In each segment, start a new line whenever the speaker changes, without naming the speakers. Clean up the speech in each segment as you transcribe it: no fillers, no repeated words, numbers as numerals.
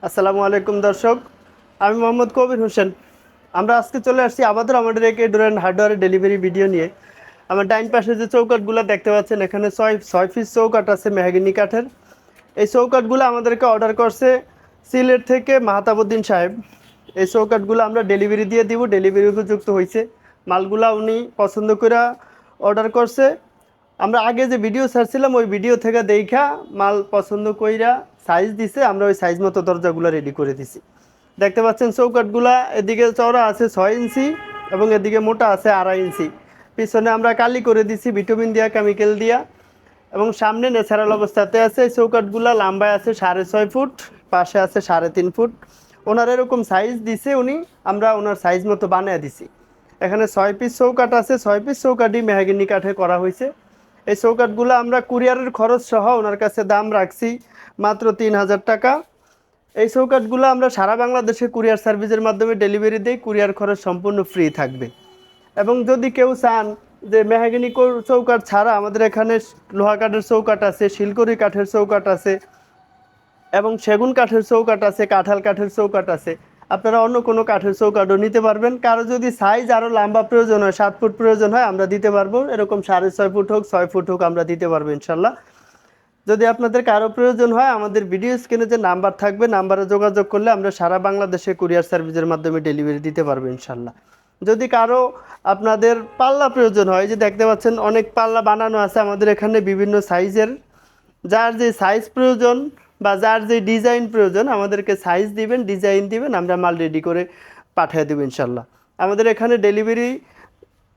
আসসালামু আলাইকুম দর্শক, আমি মোহাম্মদ কবির হোসেন। আমরা আজকে চলে আসছি আমাদের একে ডোর অ্যান্ড হার্ডওয়্যারের ডেলিভারি ভিডিও নিয়ে। আমার ডাইন পাশে যে চৌকাঠগুলো দেখতে পাচ্ছেন, এখানে ছয় ছয় পিস চৌকাঠ আছে মেহগিনি কাঠের। এই চৌকাঠগুলো আমাদেরকে অর্ডার করছে সিলেট থেকে মাহতাবুদ্দিন সাহেব। এই চৌকাঠগুলো আমরা ডেলিভারি দিয়ে দিব, ডেলিভারি উপযুক্ত হয়েছে। মালগুলা উনি পছন্দ করে অর্ডার করছে। আমরা আগে যে ভিডিও ছাড়ছিলাম ওই ভিডিও থেকে দেখা মাল পছন্দ কইরা সাইজ দিছে, আমরা ওই সাইজ মতো দরজাগুলো রেডি করে দিছি। দেখতে পাচ্ছেন চৌকাঠগুলা এদিকে চওড়া আছে 6 ইঞ্চি এবং এদিকে মোটা আছে 2.5 ইঞ্চি। পিছনে আমরা কালি করে দিছি ভিটামিন দিয়া, কেমিক্যাল দিয়া, এবং সামনে ন্যাচারাল অবস্থাতে আছে। এই চৌকাঠগুলা লম্বায় আছে 6.5 ফুট, পাশে আছে 3.5 ফুট। ওনার এরকম সাইজ দিছে উনি, আমরা ওনার সাইজ মতো বানিয়ে দিছি। এখানে 6 পিস চৌকাঠ আছে, 6 পিস চৌকাঠই মেহগিনি কাঠে করা হয়েছে। এই চৌকাঠগুলো আমরা কুরিয়ারের খরচ সহ ওনার কাছে দাম রাখছি মাত্র 3,000 টাকা। এই চৌকাঠগুলো আমরা সারা বাংলাদেশে কুরিয়ার সার্ভিসের মাধ্যমে ডেলিভারি দিই, কুরিয়ার খরচ সম্পূর্ণ ফ্রি থাকবে। এবং যদি কেউ চান যে মেহগিনি চৌকাঠ ছাড়া আমাদের এখানে লোহা কাঠের চৌকাঠ আছে, শিলকড়ি কাঠের চৌকাঠ আছে, এবং সেগুন কাঠের চৌকাঠ আছে, কাঁঠাল কাঠের চৌকাঠ আছে। আপনারা অন্য কোনো কাঠের চৌকাঠও নিতে পারবেন। কারো যদি সাইজ আরও লম্বা প্রয়োজন হয়, 7 ফুট প্রয়োজন হয়, আমরা দিতে পারবো। এরকম 6.5 ফুট হোক, 6 ফুট হোক, আমরা দিতে পারবো ইনশাল্লাহ। যদি আপনাদের কারো প্রয়োজন হয়, আমাদের ভিডিও স্ক্রিনে যে নাম্বার থাকবে, নাম্বারে যোগাযোগ করলে আমরা সারা বাংলাদেশে কুরিয়ার সার্ভিসের মাধ্যমে ডেলিভারি দিতে পারবো ইনশাল্লাহ। যদি কারো আপনাদের পাল্লা প্রয়োজন হয়, যে দেখতে পাচ্ছেন অনেক পাল্লা বানানো আছে আমাদের এখানে বিভিন্ন সাইজের। যার যে সাইজ প্রয়োজন বা যার যে ডিজাইন প্রয়োজন, আমাদেরকে সাইজ দিবেন, ডিজাইন দিবেন, আমরা মাল রেডি করে পাঠিয়ে দেবো ইনশাল্লাহ। আমাদের এখানে ডেলিভারি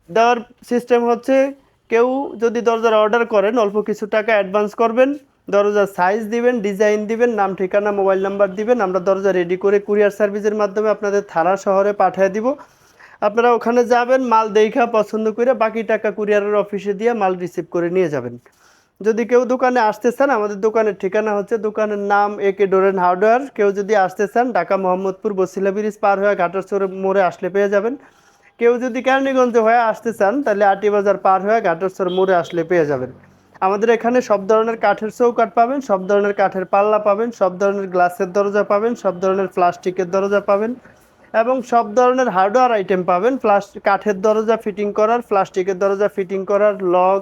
দেওয়ার সিস্টেম হচ্ছে, কেউ যদি দরজার অর্ডার করেন অল্প কিছু টাকা অ্যাডভান্স করবেন, দরজার সাইজ দিবেন, ডিজাইন দিবেন, নাম ঠিকানা মোবাইল নাম্বার দিবেন, আমরা দরজা রেডি করে কুরিয়ার সার্ভিসের মাধ্যমে আপনাদের থানা শহরে পাঠিয়ে দিব। আপনারা ওখানে যাবেন, মাল দেখা পছন্দ করে বাকি টাকা কুরিয়ারের অফিসে দিয়ে মাল রিসিভ করে নিয়ে যাবেন। যদি কেউ দোকানে আসতে চান, আমাদের দোকানের ঠিকানা হচ্ছে, দোকানের নাম একে ডোর অ্যান্ড হার্ডওয়্যার। কেউ যদি আসতে চান, ঢাকা মোহাম্মদপুর বসিলা ব্রিজ পার হয়ে ঘাটারচর মোড়ে আসলে পেয়ে যাবেন। কেউ যদি কেরানীগঞ্জ হয়ে আসতে চান, তাহলে আটি বাজার পার হয়ে ঘাটারচর মোড়ে আসলে পেয়ে যাবেন। আমাদের এখানে সব ধরনের কাঠের চৌকাঠ পাবেন, সব ধরনের কাঠের পাল্লা পাবেন, সব ধরনের গ্লাসের দরজা পাবেন, সব ধরনের প্লাস্টিকের দরজা পাবেন, এবং সব ধরনের হার্ডওয়্যার আইটেম পাবেন। কাঠের দরজা ফিটিং করার, প্লাস্টিকের দরজা ফিটিং করার, লক,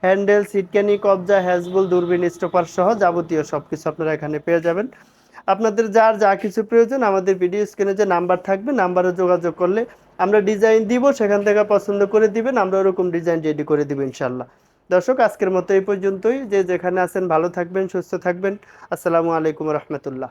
হ্যান্ডেল, সিটকানি, কবজা, হ্যাজবল, দূরবীন, স্টপার সহ যাবতীয় সব কিছু আপনারা এখানে পেয়ে যাবেন। আপনাদের যার যা কিছু প্রয়োজন, আমাদের ভিডিও স্ক্রিনে যে নাম্বার থাকবে, নাম্বারে যোগাযোগ করলে আমরা ডিজাইন দিব, সেখান থেকে পছন্দ করে দিবেন, আমরা ওরকম ডিজাইন রেডি করে দিব ইনশাল্লাহ। দর্শক, আজকের মতো এই পর্যন্তই। যে যেখানে আছেন ভালো থাকবেন, সুস্থ থাকবেন। আসসালামু আলাইকুম রহমতুল্লাহ।